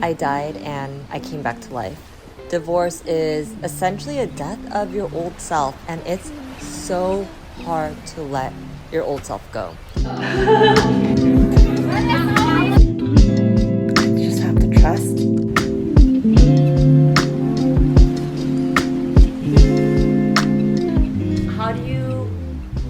I died and I came back to life. Divorce is essentially a death of your old self, and it's so hard to let your old self go. You just have to trust. How do you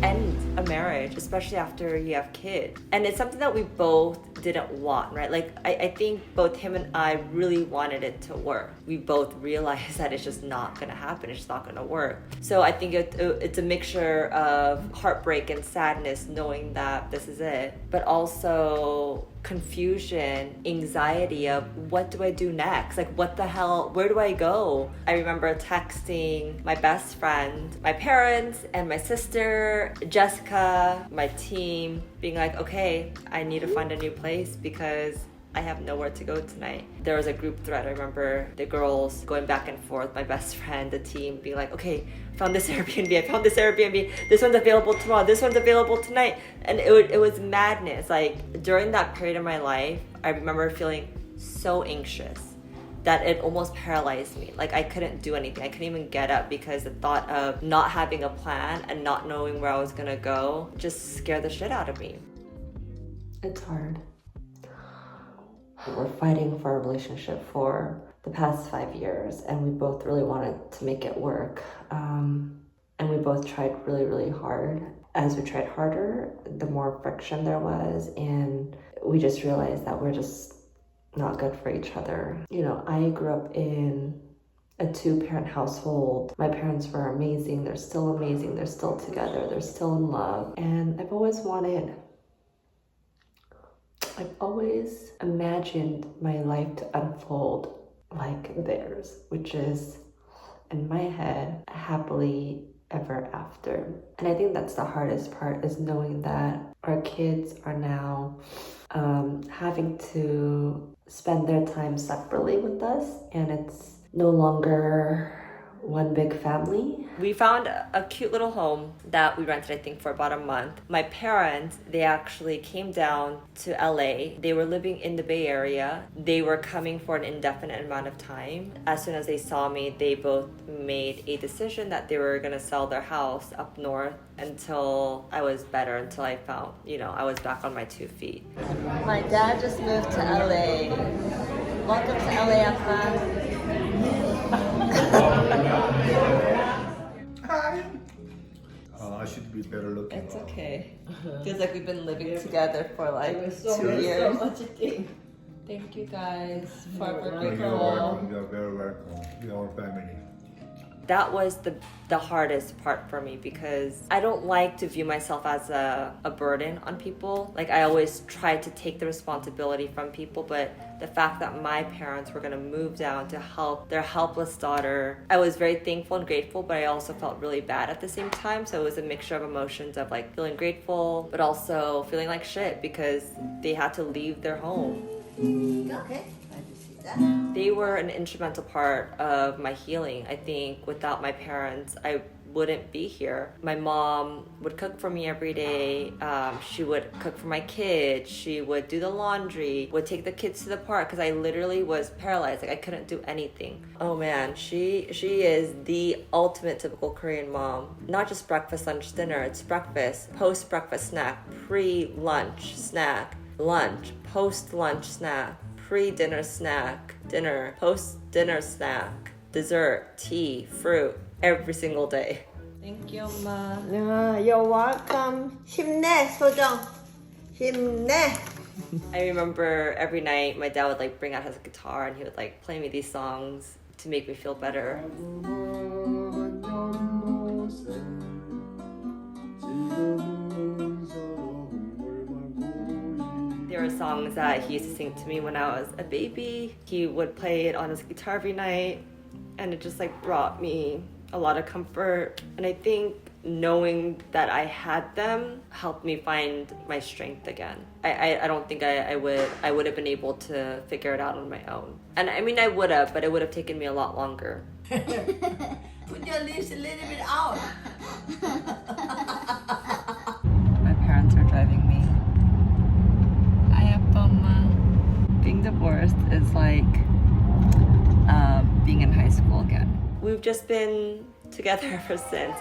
end a marriage, especially after you have kids? And it's something that we both didn't want, right? Like, I think both him and I really wanted it to work. We both realized that it's just not gonna happen. It's just not gonna work. So I think it's a mixture of heartbreak and sadness, knowing that this is it, but also confusion, anxiety of what do I do next? Like, what the hell, where do I go? I remember texting my best friend, my parents, and my sister, Jessica, my team, being like, okay, I need to find a new place because I have nowhere to go tonight. There was a group thread. I remember the girls going back and forth, my best friend, the team being like, okay, I found this Airbnb, this one's available tomorrow, this one's available tonight. And it was madness. Like, during that period of my life, I remember feeling so anxious that it almost paralyzed me. Like, I couldn't do anything. I couldn't even get up because the thought of not having a plan and not knowing where I was gonna go just scared the shit out of me. It's hard. We're fighting for our relationship for the past 5 years, and we both really wanted to make it work. And we both tried really, really hard. As we tried harder, the more friction there was, and we just realized that we're just not good for each other. You know, I grew up in a 2-parent household. My parents were amazing. They're still amazing. They're still together. They're still in love. And I've always imagined my life to unfold like theirs, which is, in my head, happily ever after. And I think that's the hardest part, is knowing that our kids are now having to spend their time separately with us, and it's no longer one big family. We found a cute little home that we rented, I think, for about a month. My parents, they actually came down to LA. They were living in the Bay Area. They were coming for an indefinite amount of time. As soon as they saw me, they both made a decision that they were gonna sell their house up north until I was better, until I found, I was back on my 2 feet. My dad just moved to LA. Welcome to LA, Appa. Hi. I should be better looking. It's okay. Feels like we've been living together for like 2 so years. much thing. Thank you guys for You're working welcome. You're very welcome. We're our family. That was the hardest part for me, because I don't like to view myself as a burden on people. Like, I always try to take the responsibility from people, but the fact that my parents were gonna move down to help their helpless daughter, I was very thankful and grateful, but I also felt really bad at the same time. So it was a mixture of emotions of like feeling grateful, but also feeling like shit because they had to leave their home. Okay. They were an instrumental part of my healing. I think without my parents, I wouldn't be here. My mom would cook for me every day. She would cook for my kids. She would do the laundry, would take the kids to the park, because I literally was paralyzed. Like, I couldn't do anything. Oh man, she is the ultimate typical Korean mom. Not just breakfast, lunch, dinner. It's breakfast, post-breakfast snack, pre-lunch snack, lunch, post-lunch snack, pre-dinner snack, dinner, post-dinner snack, dessert, tea, fruit, every single day. Thank you, Ma. Yeah, you're welcome. 힘내, 소정. 힘내. I remember every night my dad would like bring out his guitar and he would like play me these songs to make me feel better. There were songs that he used to sing to me when I was a baby. He would play it on his guitar every night, and it just like brought me a lot of comfort. And I think knowing that I had them helped me find my strength again. I don't think I would have been able to figure it out on my own. And I mean, I would have, but it would have taken me a lot longer. Put your lips a little bit out. My parents are driving me. Hi, Appa, Ma. Being divorced divorced is like being in high school again. We've just been together ever since.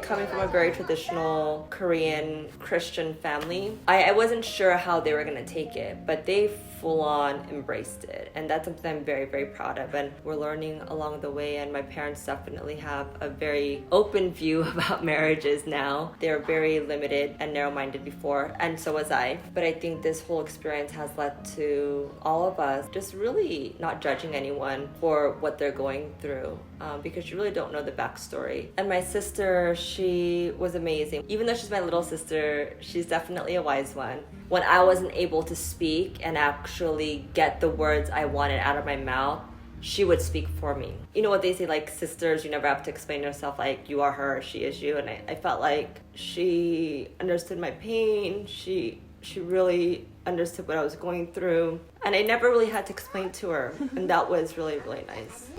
Coming from a very traditional Korean Christian family, I wasn't sure how they were gonna take it, but they full-on embraced it, and that's something I'm very, very proud of, and we're learning along the way. And my parents definitely have a very open view about marriages now. They're very limited and narrow-minded before, and so was I. But I think this whole experience has led to all of us just really not judging anyone for what they're going through, because you really don't know the backstory. And my sister, she was amazing. Even though she's my little sister, she's definitely a wise one. When I wasn't able to speak and actually get the words I wanted out of my mouth, she would speak for me. You know what they say, like, sisters, you never have to explain yourself, like, you are her, she is you. And I felt like she understood my pain. She really understood what I was going through. And I never really had to explain to her. And that was really, really nice.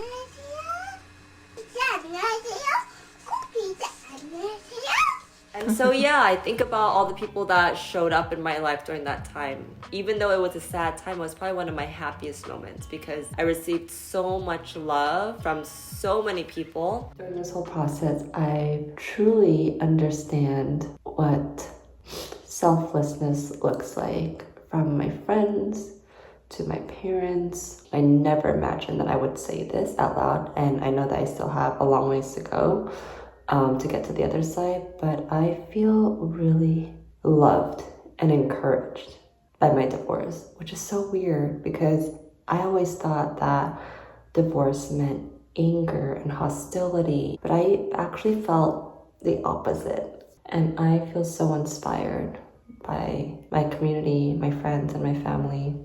And so yeah, I think about all the people that showed up in my life during that time. Even though it was a sad time, it was probably one of my happiest moments because I received so much love from so many people. During this whole process, I truly understand what selflessness looks like, from my friends to my parents. I never imagined that I would say this out loud, and I know that I still have a long ways to go to get to the other side, but I feel really loved and encouraged by my divorce, which is so weird because I always thought that divorce meant anger and hostility, but I actually felt the opposite. And I feel so inspired by my community, my friends, and my family.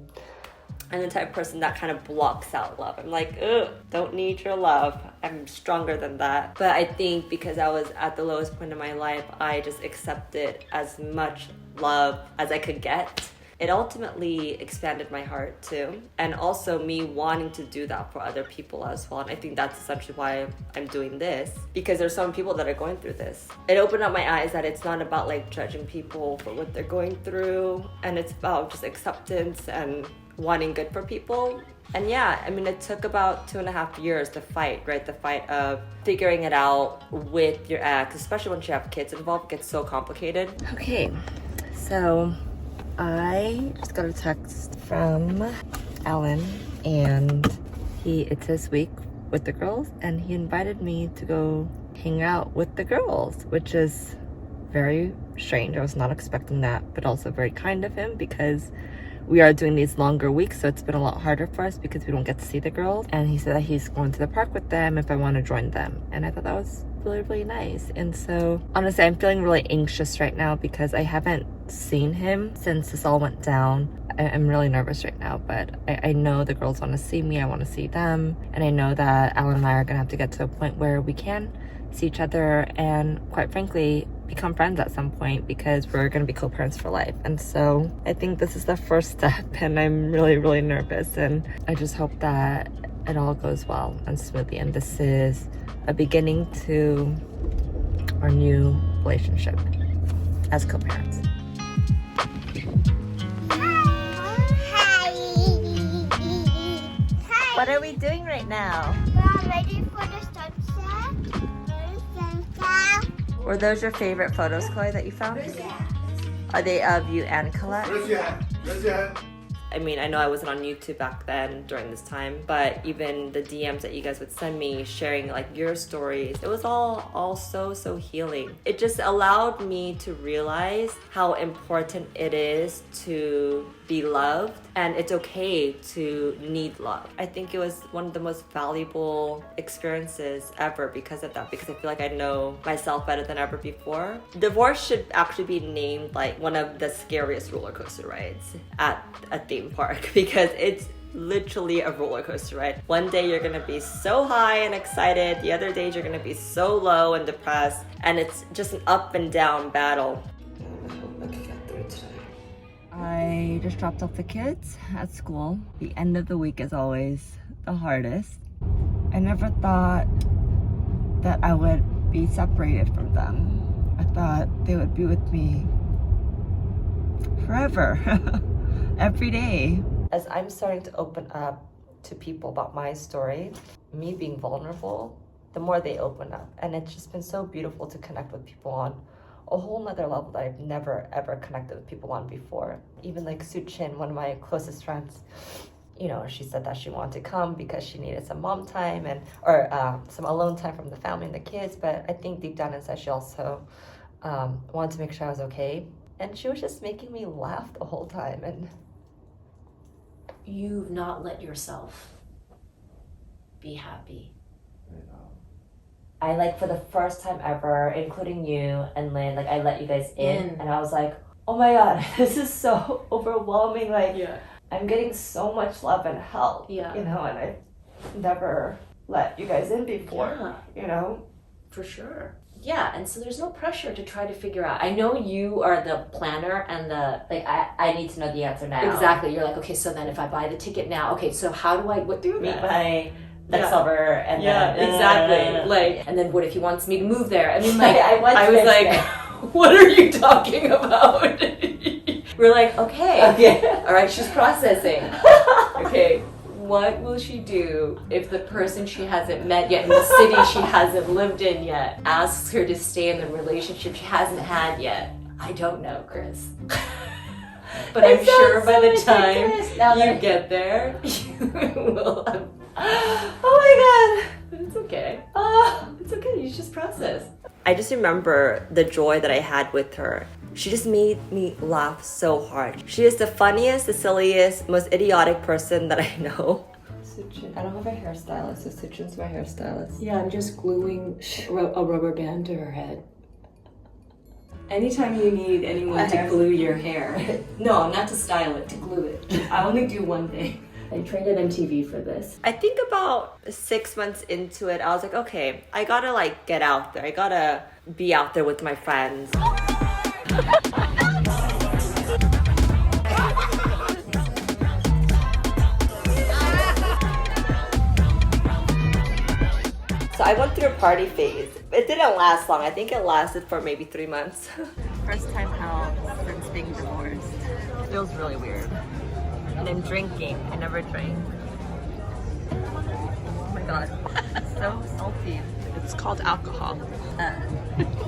I'm the type of person that kind of blocks out love. I'm like, ugh, don't need your love. I'm stronger than that. But I think because I was at the lowest point in my life, I just accepted as much love as I could get. It ultimately expanded my heart too. And also me wanting to do that for other people as well. And I think that's essentially why I'm doing this, because there's some people that are going through this. It opened up my eyes that it's not about like judging people for what they're going through. And it's about just acceptance and wanting good for people. And yeah, I mean, it took about 2.5 years to fight, right? The fight of figuring it out with your ex, especially once you have kids involved, it gets so complicated. Okay, so I just got a text from Alan, and it's his week with the girls, and he invited me to go hang out with the girls, which is very strange. I was not expecting that, but also very kind of him because we are doing these longer weeks, so it's been a lot harder for us because we don't get to see the girls. And he said that he's going to the park with them if I want to join them. And I thought that was really, really nice. And so honestly, I'm feeling really anxious right now because I haven't seen him since this all went down. I'm really nervous right now, but I know the girls want to see me. I want to see them. And I know that Alan and I are going to have to get to a point where we can see each other and, quite frankly, become friends at some point, because we're going to be co-parents for life. And so I think this is the first step, and I'm really, really nervous, and I just hope that it all goes well and smoothly, and this is a beginning to our new relationship as co-parents. What are we doing right now? We're ready for the sunset. Were those your favorite photos, Chloe, that you found? Are they of you and Colette? I mean, I know I wasn't on YouTube back then during this time, but even the DMs that you guys would send me sharing like your stories, it was all so healing. It just allowed me to realize how important it is to be loved, and it's okay to need love. I think it was one of the most valuable experiences ever because of that, because I feel like I know myself better than ever before. Divorce should actually be named like one of the scariest roller coaster rides at a theme park, because it's literally a roller coaster ride. One day you're gonna be so high and excited, the other days you're gonna be so low and depressed, and it's just an up and down battle. I just dropped off the kids at school. The end of the week is always the hardest. I never thought that I would be separated from them. I thought they would be with me forever, every day. As I'm starting to open up to people about my story, me being vulnerable, the more they open up. And it's just been so beautiful to connect with people on a whole nother level that I've never ever connected with people on before. Even like Su Chin, one of my closest friends, you know, she said that she wanted to come because she needed some mom time or some alone time from the family and the kids. But I think deep down inside, she also wanted to make sure I was okay. And she was just making me laugh the whole time. And you've not let yourself be happy. I like for the first time ever, including you and Lynn, like I let you guys in and I was like, oh my God, this is so overwhelming. Like I'm getting so much love and help, you know, and I've never let you guys in before, you know? For sure. Yeah, and so there's no pressure to try to figure out. I know you are the planner and the... Like, I need to know the answer now. Exactly. You're like, okay, so then if I buy the ticket now, okay, so how do I... What do meet my next lover and then... exactly. Like, and then what if he wants me to move there? I mean, like, I was like, what are you talking about? We're like, okay. All right, she's processing. Okay. What will she do if the person she hasn't met yet in the city she hasn't lived in yet asks her to stay in the relationship she hasn't had yet? I don't know, Chris. But I'm sure by the time you get there, you will have... Oh my God. It's okay. It's okay. You just process. I just remember the joy that I had with her. She just made me laugh so hard. She is the funniest, the silliest, most idiotic person that I know. Suchin, I don't have a hairstylist, so Suchin's my hairstylist. Yeah, I'm just gluing a rubber band to her head. Anytime you need anyone to glue your hair. No, not to style it, to glue it. I only do one thing. I trained at MTV for this. I think about 6 months into it, I was like, okay, I gotta like get out there. I gotta be out there with my friends. So I went through a party phase. It didn't last long. I think it lasted for maybe 3 months. First time out since being divorced. Feels really weird. And I'm drinking. I never drank. Oh my God. So salty. It's called alcohol.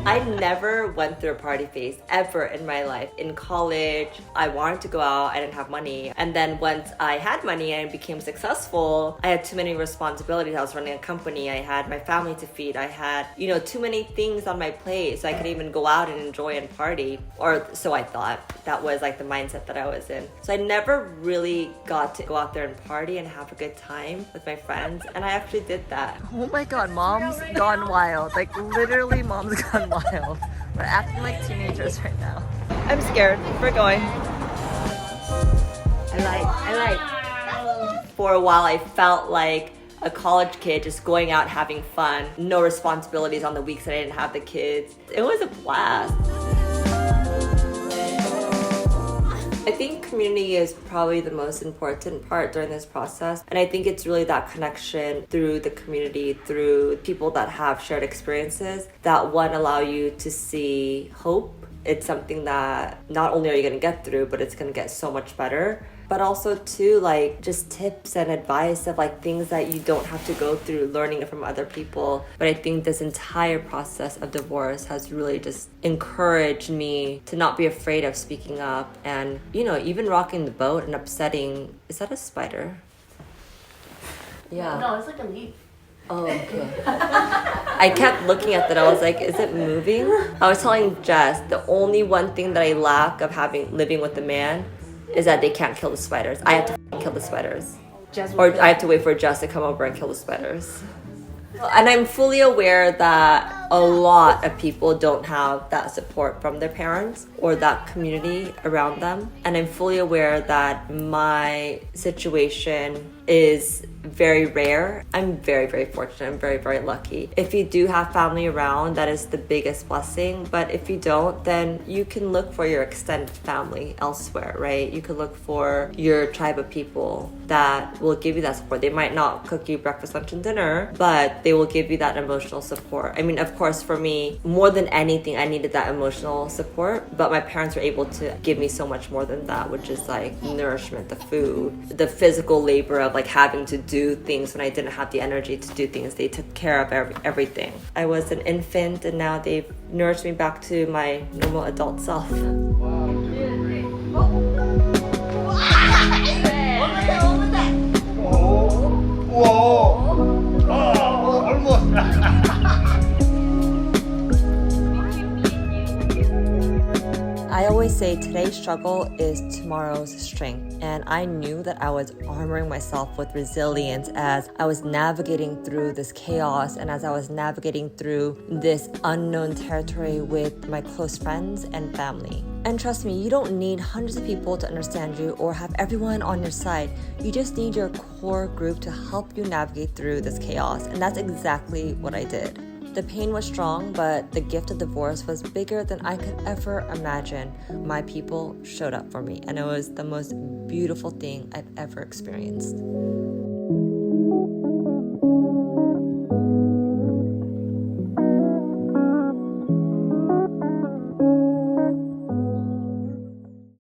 I never went through a party phase ever in my life. In college, I wanted to go out, I didn't have money. And then once I had money and became successful, I had too many responsibilities. I was running a company, I had my family to feed, I had, you know, too many things on my plate so I could even go out and enjoy and party. Or so I thought. That was like the mindset that I was in. So I never really got to go out there and party and have a good time with my friends. And I actually did that. Oh my God, mom's gone wild. Like literally mom's gone wild. We're acting like teenagers right now. I'm scared. We're going. I like. For a while, I felt like a college kid just going out having fun. No responsibilities on the weeks that I didn't have the kids. It was a blast. I think community is probably the most important part during this process. And I think it's really that connection through the community, through people that have shared experiences that one allow you to see hope. It's something that not only are you going to get through, but it's going to get so much better. But also too, like just tips and advice of like things that you don't have to go through, learning it from other people. But I think this entire process of divorce has really just encouraged me to not be afraid of speaking up and, you know, even rocking the boat and upsetting. Is that a spider? Yeah. No, it's like a leaf. Oh, okay. I kept looking at that. I was like, is it moving? I was telling Jess, the only one thing that I lack of living with a man is that they can't kill the spiders. I have to kill the spiders. Or I have to wait for Jess to come over and kill the spiders. And I'm fully aware that a lot of people don't have that support from their parents or that community around them. And I'm fully aware that my situation is very rare. I'm very, very fortunate. I'm very, very lucky. If you do have family around, that is the biggest blessing. But if you don't, then you can look for your extended family elsewhere, right? You could look for your tribe of people that will give you that support. They might not cook you breakfast, lunch, and dinner, but they will give you that emotional support. I mean, of course, course, for me, more than anything, I needed that emotional support. But my parents were able to give me so much more than that, which is like nourishment, the food, the physical labor of like having to do things when I didn't have the energy to do things. They took care of everything. I was an infant, and now they've nourished me back to my normal adult self. I always say today's struggle is tomorrow's strength, and I knew that I was armoring myself with resilience as I was navigating through this chaos and as I was navigating through this unknown territory with my close friends and family. And trust me, you don't need hundreds of people to understand you or have everyone on your side. You just need your core group to help you navigate through this chaos, and that's exactly what I did. The pain was strong, but the gift of divorce was bigger than I could ever imagine. My people showed up for me, and it was the most beautiful thing I've ever experienced.